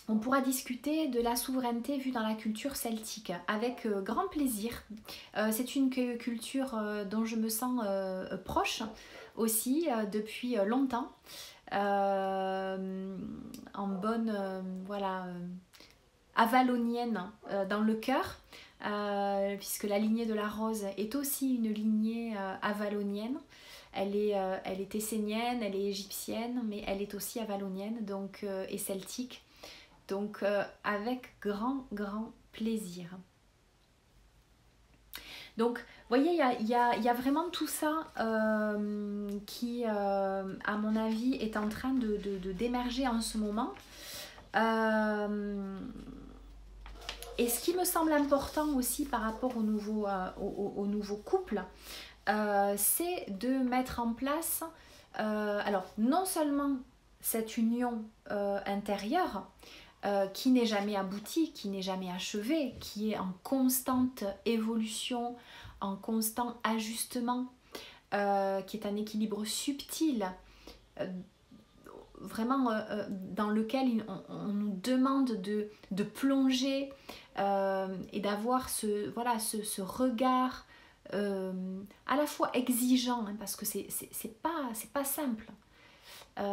On pourra discuter de la souveraineté vue dans la culture celtique avec grand plaisir. C'est une culture dont je me sens proche aussi depuis longtemps. En bonne avalonienne dans le cœur, puisque la lignée de la rose est aussi une lignée avalonienne. Elle est essénienne, elle est égyptienne, mais elle est aussi avalonienne donc, et celtique. Donc avec grand plaisir. Donc vous voyez, il y a vraiment tout ça qui à mon avis est en train d'émerger en ce moment. Et ce qui me semble important aussi par rapport au nouveau couple, c'est de mettre en place alors non seulement cette union intérieure qui n'est jamais aboutie, qui n'est jamais achevée, qui est en constante évolution, en constant ajustement, qui est un équilibre subtil, vraiment dans lequel on nous demande de plonger et d'avoir ce regard à la fois exigeant, hein, parce que c'est pas simple.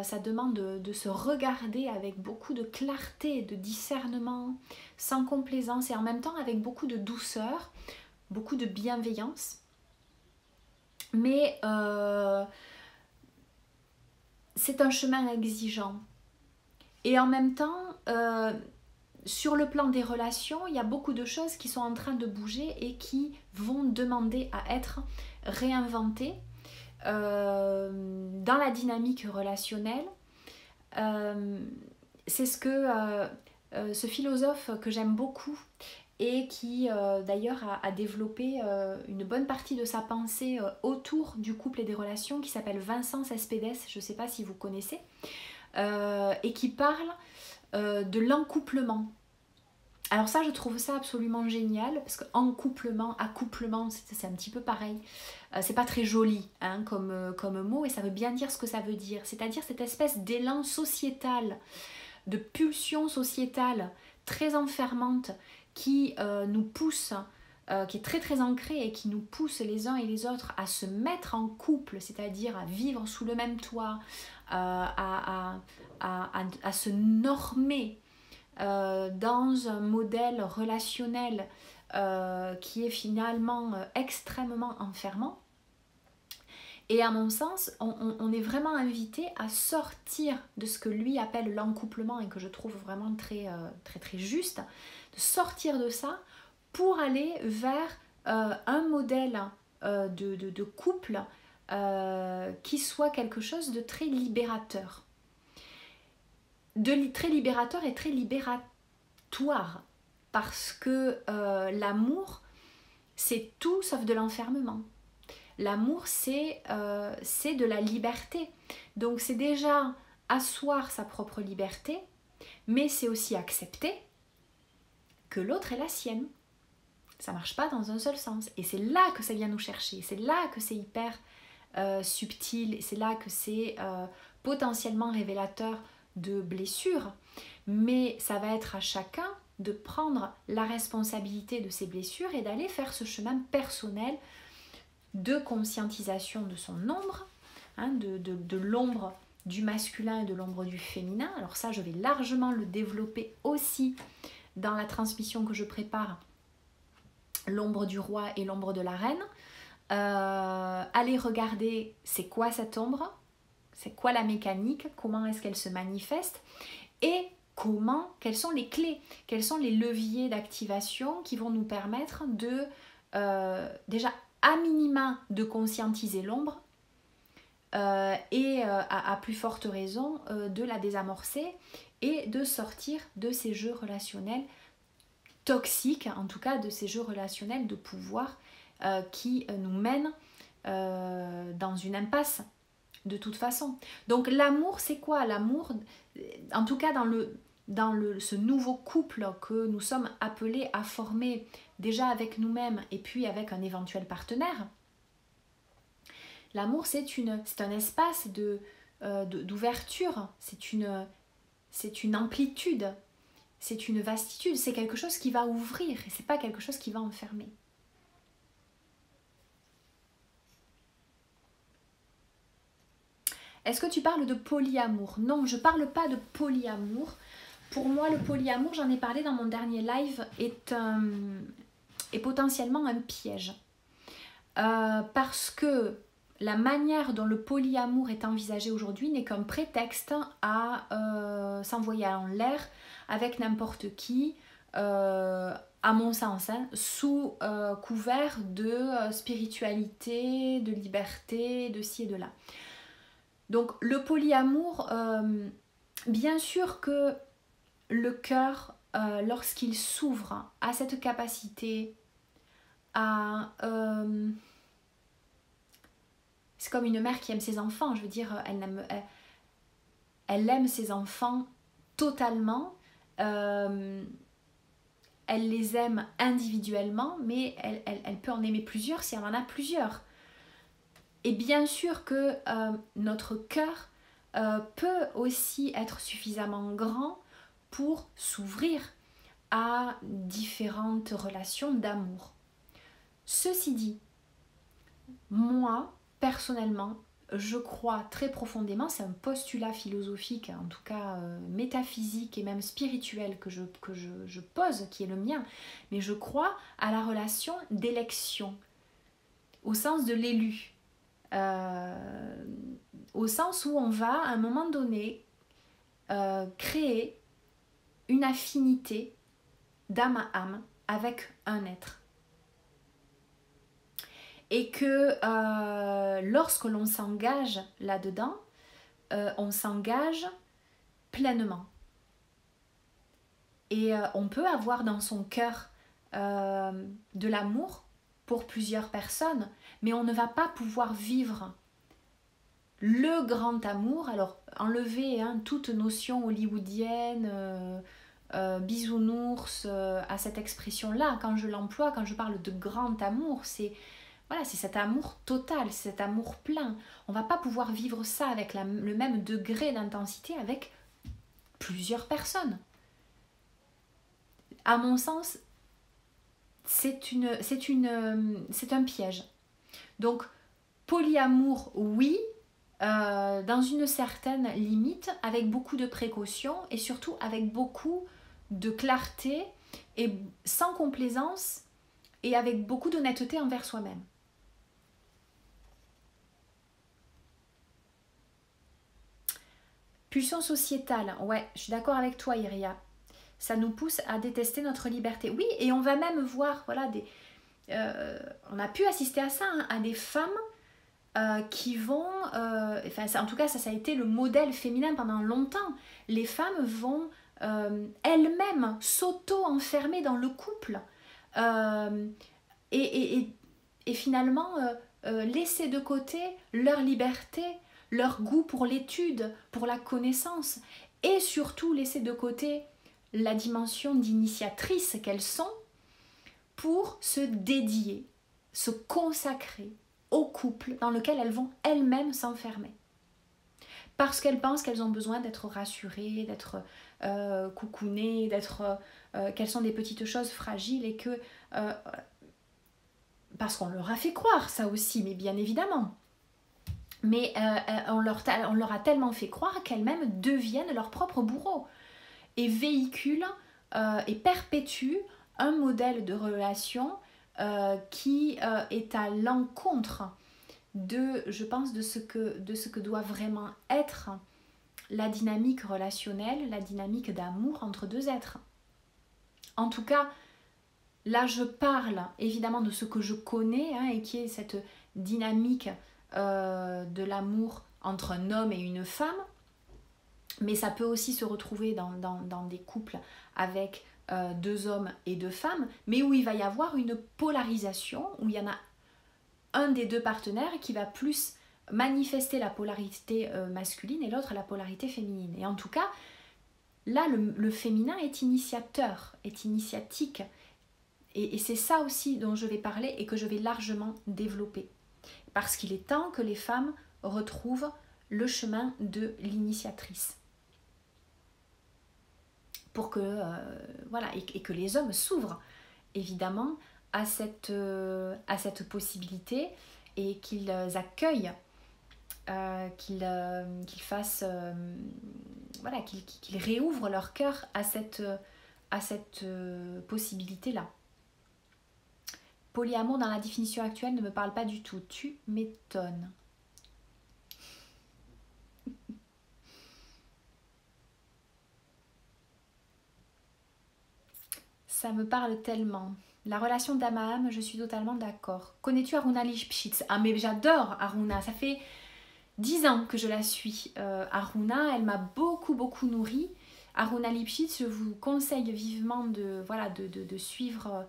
Ça demande de se regarder avec beaucoup de clarté, de discernement, sans complaisance et en même temps avec beaucoup de douceur, beaucoup de bienveillance. Mais c'est un chemin exigeant. Et en même temps, sur le plan des relations, il y a beaucoup de choses qui sont en train de bouger et qui vont demander à être réinventées. Dans la dynamique relationnelle, c'est ce que ce philosophe que j'aime beaucoup et qui d'ailleurs a développé une bonne partie de sa pensée autour du couple et des relations, qui s'appelle Vincent Cespedes, je ne sais pas si vous connaissez, et qui parle de l'encouplement. Alors ça, je trouve ça absolument génial, parce que encouplement, accouplement, c'est un petit peu pareil. C'est pas très joli hein, comme mot, et ça veut bien dire ce que ça veut dire. C'est-à-dire cette espèce d'élan sociétal, de pulsion sociétale très enfermante qui nous pousse, qui est très très ancrée et qui nous pousse les uns et les autres à se mettre en couple, c'est-à-dire à vivre sous le même toit, à se normer dans un modèle relationnel qui est finalement extrêmement enfermant. Et à mon sens, on est vraiment invité à sortir de ce que lui appelle l'encouplement et que je trouve vraiment très, très, très juste, de sortir de ça pour aller vers un modèle de couple qui soit quelque chose de très libérateur. Très libérateur et très libératoire, parce que l'amour, c'est tout sauf de l'enfermement. L'amour, c'est de la liberté. Donc c'est déjà asseoir sa propre liberté, mais c'est aussi accepter que l'autre est la sienne. Ça ne marche pas dans un seul sens. Et c'est là que ça vient nous chercher. C'est là que c'est hyper subtil. Et c'est là que c'est potentiellement révélateur de blessures. Mais ça va être à chacun de prendre la responsabilité de ses blessures et d'aller faire ce chemin personnel de conscientisation de son ombre, hein, de l'ombre du masculin et de l'ombre du féminin. Alors ça, je vais largement le développer aussi dans la transmission que je prépare, l'ombre du roi et l'ombre de la reine. Allez regarder c'est quoi cette ombre, c'est quoi la mécanique, comment est-ce qu'elle se manifeste et quelles sont les clés, quels sont les leviers d'activation qui vont nous permettre de déjà à minima de conscientiser l'ombre et à plus forte raison de la désamorcer et de sortir de ces jeux relationnels toxiques, en tout cas de ces jeux relationnels de pouvoir qui nous mènent dans une impasse de toute façon. Donc l'amour, c'est quoi? L'amour, en tout cas ce nouveau couple que nous sommes appelés à former déjà avec nous-mêmes et puis avec un éventuel partenaire, l'amour c'est un espace d'ouverture, c'est une amplitude, c'est une vastitude, c'est quelque chose qui va ouvrir et c'est pas quelque chose qui va enfermer. Est-ce que tu parles de polyamour? Non, je parle pas de polyamour. Pour moi, le polyamour, j'en ai parlé dans mon dernier live, est potentiellement un piège. Parce que la manière dont le polyamour est envisagé aujourd'hui n'est qu'un prétexte à s'envoyer en l'air avec n'importe qui, à mon sens, hein, sous couvert de spiritualité, de liberté, de ci et de là. Donc le polyamour, bien sûr que le cœur, lorsqu'il s'ouvre à cette capacité à... c'est comme une mère qui aime ses enfants, je veux dire, elle aime ses enfants totalement, elle les aime individuellement, mais elle peut en aimer plusieurs si elle en a plusieurs. Et bien sûr que notre cœur peut aussi être suffisamment grand pour s'ouvrir à différentes relations d'amour. Ceci dit, moi, personnellement, je crois très profondément, c'est un postulat philosophique, en tout cas métaphysique et même spirituel que je pose, qui est le mien, mais je crois à la relation d'élection, au sens de l'élu. Au sens où on va à un moment donné créer une affinité d'âme à âme avec un être et que lorsque l'on s'engage là-dedans, on s'engage pleinement et on peut avoir dans son cœur de l'amour pour plusieurs personnes, mais on ne va pas pouvoir vivre le grand amour. Alors enlever toute notion hollywoodienne, bisounours à cette expression-là. Quand je l'emploie, quand je parle de grand amour, c'est voilà, c'est cet amour total, c'est cet amour plein. On va pas pouvoir vivre ça avec le même degré d'intensité avec plusieurs personnes. À mon sens, c'est un piège. Donc, polyamour, oui, dans une certaine limite, avec beaucoup de précautions et surtout avec beaucoup de clarté et sans complaisance et avec beaucoup d'honnêteté envers soi-même. Pulsion sociétale, ouais, je suis d'accord avec toi, Iria. Ça nous pousse à détester notre liberté. Oui, et on va même voir, voilà, on a pu assister à ça, à des femmes qui vont, en tout cas ça a été le modèle féminin pendant longtemps. Les femmes vont elles-mêmes s'auto-enfermer dans le couple et finalement laisser de côté leur liberté, leur goût pour l'étude, pour la connaissance, et surtout laisser de côté la dimension d'initiatrice qu'elles sont pour se dédier, se consacrer au couple dans lequel elles vont elles-mêmes s'enfermer. Parce qu'elles pensent qu'elles ont besoin d'être rassurées, d'être coucounées, qu'elles sont des petites choses fragiles et que... parce qu'on leur a fait croire ça aussi, mais bien évidemment. Mais on leur a tellement fait croire qu'elles-mêmes deviennent leur propre bourreau et véhiculent et perpétuent un modèle de relation qui est à l'encontre je pense, de ce que doit vraiment être la dynamique relationnelle, la dynamique d'amour entre deux êtres. En tout cas, là je parle évidemment de ce que je connais et qui est cette dynamique de l'amour entre un homme et une femme, mais ça peut aussi se retrouver dans des couples avec deux hommes et deux femmes, mais où il va y avoir une polarisation, où il y en a un des deux partenaires qui va plus manifester la polarité masculine et l'autre la polarité féminine. Et en tout cas, là, le féminin est initiateur, est initiatique. Et c'est ça aussi dont je vais parler et que je vais largement développer. Parce qu'il est temps que les femmes retrouvent le chemin de l'initiatrice. Pour que, et que les hommes s'ouvrent, évidemment, à cette possibilité et qu'ils accueillent, qu'ils fassent, qu'ils réouvrent leur cœur à cette possibilité-là. Polyamour dans la définition actuelle ne me parle pas du tout. Tu m'étonnes. Ça me parle tellement. La relation d'âme à âme, je suis totalement d'accord. Connais-tu Aruna Lipschitz? Ah mais j'adore Aruna, ça fait 10 ans que je la suis. Aruna, elle m'a beaucoup nourrie. Aruna Lipschitz, je vous conseille vivement de suivre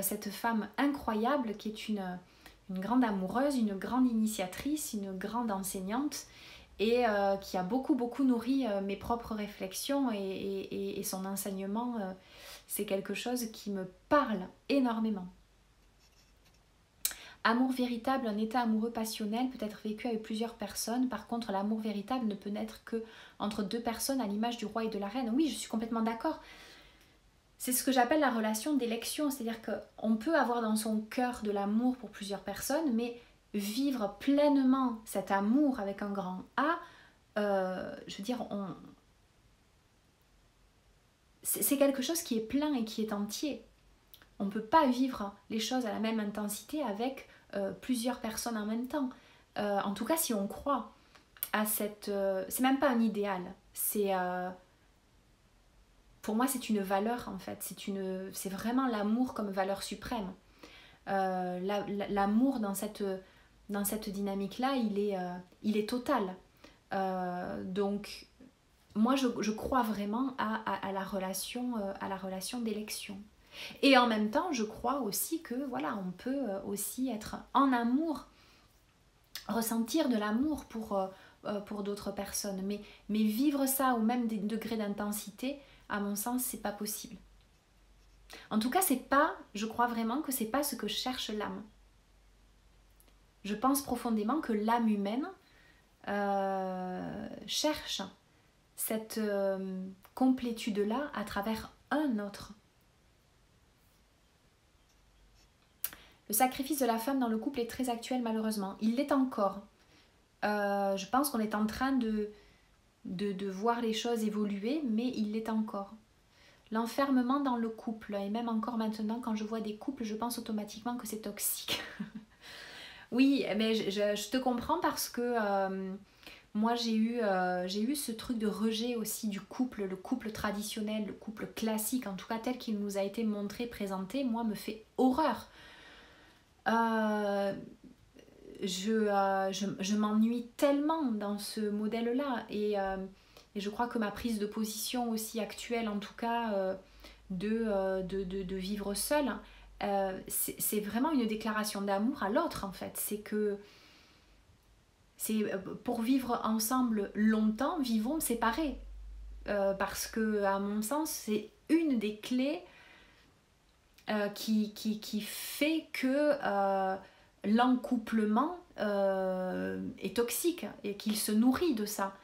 cette femme incroyable qui est une grande amoureuse, une grande initiatrice, une grande enseignante et qui a beaucoup nourri mes propres réflexions et son enseignement. C'est quelque chose qui me parle énormément. Amour véritable, un état amoureux passionnel peut être vécu avec plusieurs personnes. Par contre, l'amour véritable ne peut naître que entre deux personnes à l'image du roi et de la reine. Oui, je suis complètement d'accord. C'est ce que j'appelle la relation d'élection. C'est-à-dire qu'on peut avoir dans son cœur de l'amour pour plusieurs personnes, mais vivre pleinement cet amour avec un grand A, c'est quelque chose qui est plein et qui est entier. On ne peut pas vivre les choses à la même intensité avec plusieurs personnes en même temps. En tout cas, si on croit à cette... c'est même pas un idéal. Pour moi, c'est une valeur en fait. C'est vraiment l'amour comme valeur suprême. L'amour dans cette dynamique-là, il est total. Donc... Moi, je crois vraiment à la relation d'élection. Et en même temps, je crois aussi que voilà, on peut aussi être en amour, ressentir de l'amour pour d'autres personnes. Mais vivre ça au même degré d'intensité, à mon sens, c'est pas possible. En tout cas, c'est pas, je crois vraiment que c'est pas ce que cherche l'âme. Je pense profondément que l'âme humaine cherche cette complétude-là à travers un autre. Le sacrifice de la femme dans le couple est très actuel malheureusement. Il l'est encore. Je pense qu'on est en train de voir les choses évoluer, mais il l'est encore. L'enfermement dans le couple, et même encore maintenant quand je vois des couples, je pense automatiquement que c'est toxique. Oui, mais je te comprends parce que moi j'ai eu ce truc de rejet aussi du couple, le couple traditionnel, le couple classique, en tout cas tel qu'il nous a été montré, présenté, moi me fait horreur. Je m'ennuie tellement dans ce modèle-là et je crois que ma prise de position aussi actuelle, en tout cas, de vivre seule, c'est vraiment une déclaration d'amour à l'autre en fait. C'est que pour vivre ensemble longtemps, vivons séparés. Parce que, à mon sens, c'est une des clés qui fait que l'encouplement est toxique et qu'il se nourrit de ça.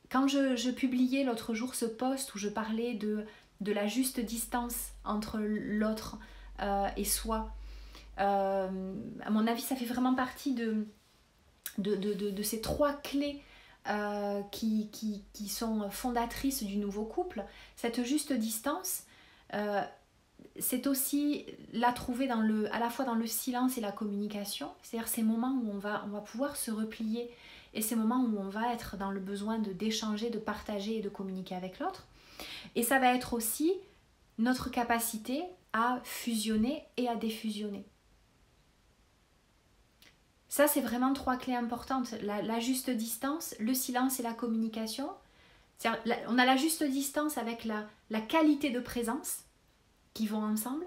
Quand je publiais l'autre jour ce post où je parlais de la juste distance entre l'autre et soi, à mon avis ça fait vraiment partie de ces trois clés qui sont fondatrices du nouveau couple. Cette juste distance, c'est aussi la trouver à la fois dans le silence et la communication, c'est-à-dire ces moments où on va pouvoir se replier et ces moments où on va être dans le besoin d'échanger, de partager et de communiquer avec l'autre. Et ça va être aussi notre capacité à fusionner et à défusionner. Ça, c'est vraiment trois clés importantes. La juste distance, le silence et la communication. On a la juste distance avec la qualité de présence qui vont ensemble.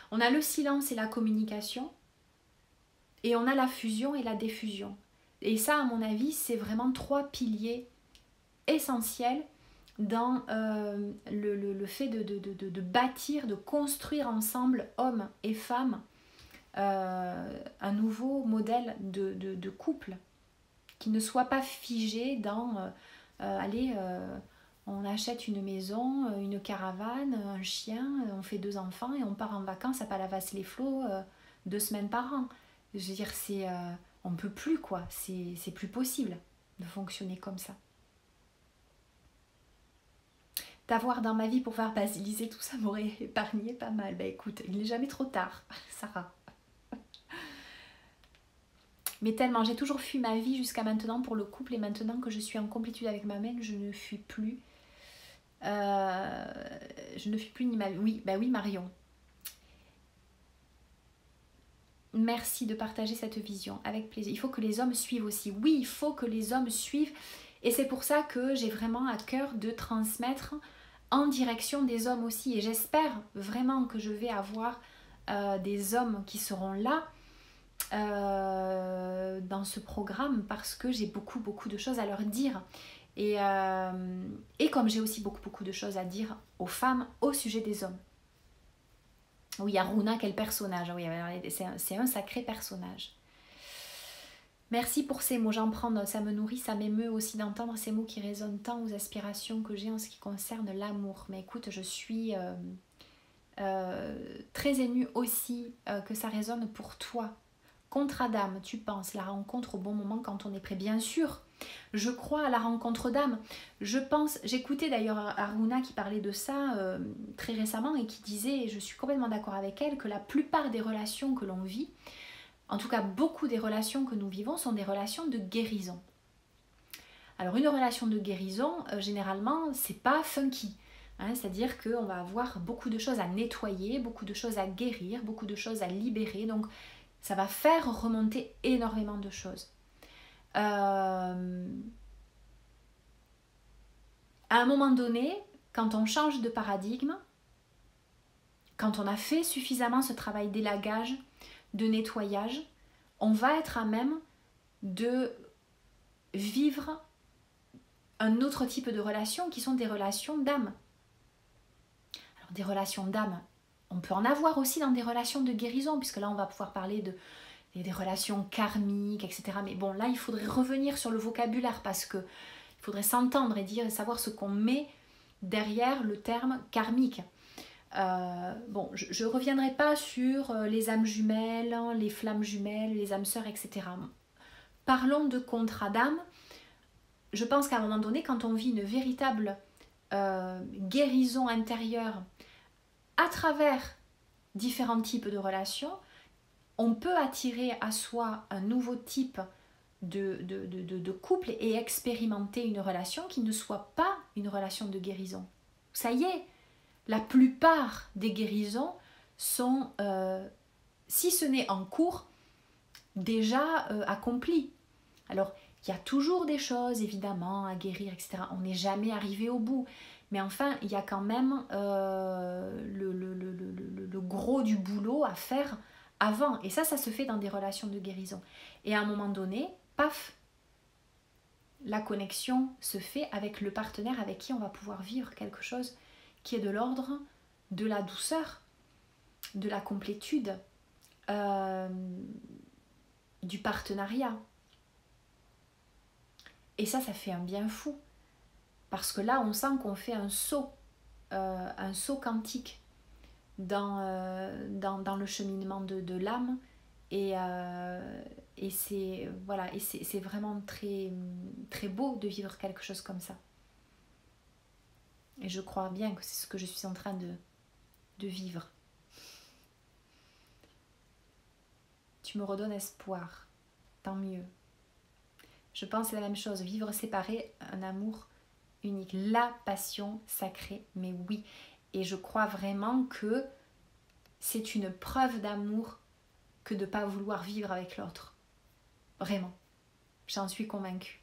On a le silence et la communication. Et on a la fusion et la diffusion. Et ça, à mon avis, c'est vraiment trois piliers essentiels dans le fait de bâtir, de construire ensemble, hommes et femmes, un nouveau modèle de couple qui ne soit pas figé dans on achète une maison, une caravane, un chien, on fait 2 enfants et on part en vacances à Palavas-les-Flots 2 semaines par an. Je veux dire, on ne peut plus quoi, c'est plus possible de fonctionner comme ça. T'avoir dans ma vie pour faire basiliser tout ça m'aurait épargné pas mal. Bah écoute, il n'est jamais trop tard, Sarah. Mais tellement, j'ai toujours fui ma vie jusqu'à maintenant pour le couple et maintenant que je suis en complétude avec ma mère, je ne fuis plus. Je ne fuis plus ni ma vie. Oui, bah oui Marion. Merci de partager cette vision, avec plaisir. Il faut que les hommes suivent aussi. Oui, il faut que les hommes suivent. Et c'est pour ça que j'ai vraiment à cœur de transmettre en direction des hommes aussi. Et j'espère vraiment que je vais avoir des hommes qui seront là dans ce programme parce que j'ai beaucoup de choses à leur dire. Et comme j'ai aussi beaucoup de choses à dire aux femmes au sujet des hommes. Oui, Aruna, quel personnage. Oui, c'est un sacré personnage. Merci pour ces mots, j'en prends note, ça me nourrit, ça m'émeut aussi d'entendre ces mots qui résonnent tant aux aspirations que j'ai en ce qui concerne l'amour. Mais écoute, je suis très émue aussi que ça résonne pour toi. Contre Adam, tu penses, la rencontre au bon moment quand on est prêt. Bien sûr, je crois à la rencontre d'âme. Je pense, j'écoutais d'ailleurs Aruna qui parlait de ça très récemment et qui disait, et je suis complètement d'accord avec elle, que la plupart des relations que l'on vit, en tout cas beaucoup des relations que nous vivons, sont des relations de guérison. Alors une relation de guérison, généralement, c'est pas funky. Hein, c'est-à-dire qu'on va avoir beaucoup de choses à nettoyer, beaucoup de choses à guérir, beaucoup de choses à libérer. Donc ça va faire remonter énormément de choses. À un moment donné, quand on change de paradigme, quand on a fait suffisamment ce travail d'élagage, de nettoyage, on va être à même de vivre un autre type de relations qui sont des relations d'âme. Alors des relations d'âme, on peut en avoir aussi dans des relations de guérison, puisque là on va pouvoir parler des relations karmiques, etc. Mais bon, là il faudrait revenir sur le vocabulaire parce que il faudrait s'entendre et savoir ce qu'on met derrière le terme karmique. Bon, je ne reviendrai pas sur les âmes jumelles, les flammes jumelles, les âmes sœurs, etc. Parlons de contrat d'âme. Je pense qu'à un moment donné, quand on vit une véritable guérison intérieure à travers différents types de relations, on peut attirer à soi un nouveau type de couple et expérimenter une relation qui ne soit pas une relation de guérison. Ça y est, la plupart des guérisons sont, si ce n'est en cours, déjà accomplies. Alors, il y a toujours des choses, évidemment, à guérir, etc. On n'est jamais arrivé au bout. Mais enfin, il y a quand même le gros du boulot à faire avant. Et ça se fait dans des relations de guérison. Et à un moment donné, paf, la connexion se fait avec le partenaire avec qui on va pouvoir vivre quelque chose qui est de l'ordre de la douceur, de la complétude, du partenariat. Et ça fait un bien fou. Parce que là, on sent qu'on fait un saut quantique dans le cheminement de l'âme. Et c'est voilà, et c'est vraiment très, très beau de vivre quelque chose comme ça. Et je crois bien que c'est ce que je suis en train de vivre. Tu me redonnes espoir. Tant mieux. Je pense la même chose. Vivre séparé, un amour unique. La passion sacrée, mais oui. Et je crois vraiment que c'est une preuve d'amour que de ne pas vouloir vivre avec l'autre. Vraiment. J'en suis convaincue.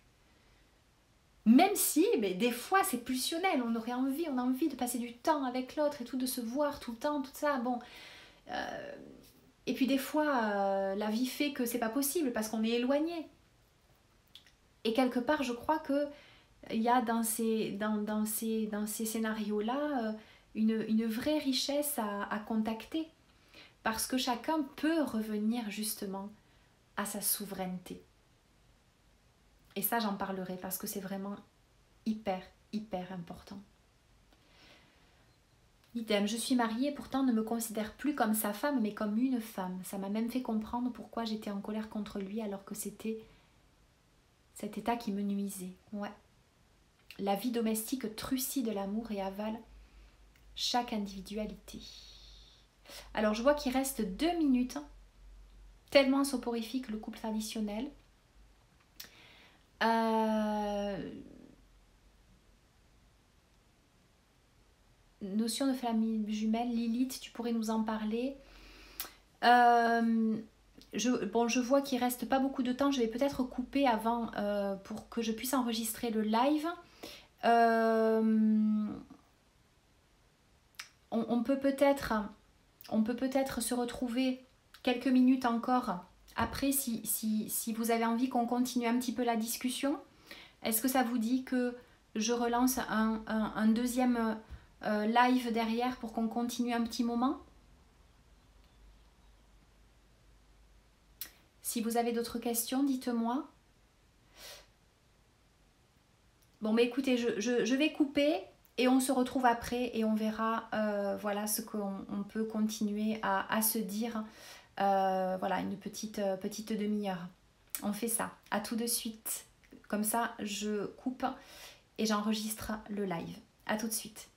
Même si, mais des fois, c'est pulsionnel. On a envie de passer du temps avec l'autre et tout, de se voir tout le temps, tout ça. Bon. Et puis des fois, la vie fait que c'est pas possible parce qu'on est éloigné. Et quelque part, je crois que il y a dans ces scénarios-là une vraie richesse à contacter. Parce que chacun peut revenir justement à sa souveraineté. Et ça, j'en parlerai parce que c'est vraiment hyper, hyper important. Idem, je suis mariée et pourtant ne me considère plus comme sa femme, mais comme une femme. Ça m'a même fait comprendre pourquoi j'étais en colère contre lui alors que c'était cet état qui me nuisait. Ouais. La vie domestique trucide l'amour et avale chaque individualité. Alors je vois qu'il reste 2 minutes. Tellement soporifique le couple traditionnel. Notion de famille jumelle, Lilith, tu pourrais nous en parler. Je vois qu'il reste pas beaucoup de temps. Je vais peut-être couper avant pour que je puisse enregistrer le live. On peut peut-être se retrouver quelques minutes encore après si vous avez envie qu'on continue un petit peu la discussion. Est-ce que ça vous dit que je relance un deuxième live derrière pour qu'on continue un petit moment? Si vous avez d'autres questions, dites-moi. Bon, mais écoutez, je vais couper et on se retrouve après et on verra voilà ce qu'on peut continuer à se dire. Voilà, une petite demi-heure. On fait ça. À tout de suite. Comme ça, je coupe et j'enregistre le live. À tout de suite.